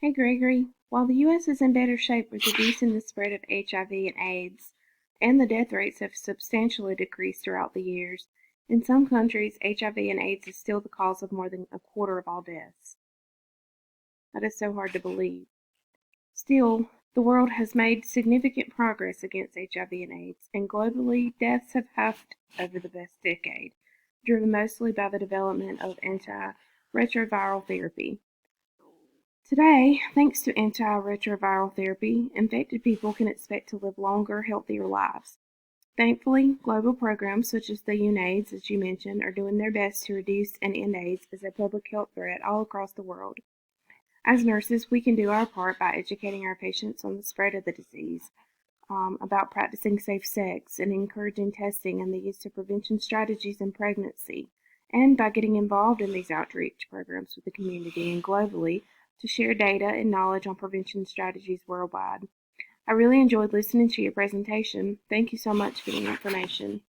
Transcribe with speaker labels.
Speaker 1: Hey Gregory, while the U.S. is in better shape with reducing the spread of HIV and AIDS, and the death rates have substantially decreased throughout the years, in some countries HIV and AIDS is still the cause of more than a quarter of all deaths. That is so hard to believe. Still, the world has made significant progress against HIV and AIDS, and globally, deaths have halved over the past decade, driven mostly by the development of antiretroviral therapy. Today, thanks to antiretroviral therapy, infected people can expect to live longer, healthier lives. Thankfully, global programs such as the UNAIDS, as you mentioned, are doing their best to reduce and end AIDS as a public health threat all across the world. As nurses, we can do our part by educating our patients on the spread of the disease, about practicing safe sex, and encouraging testing and the use of prevention strategies in pregnancy, and by getting involved in these outreach programs with the community and globally to share data and knowledge on prevention strategies worldwide. I really enjoyed listening to your presentation. Thank you so much for the information.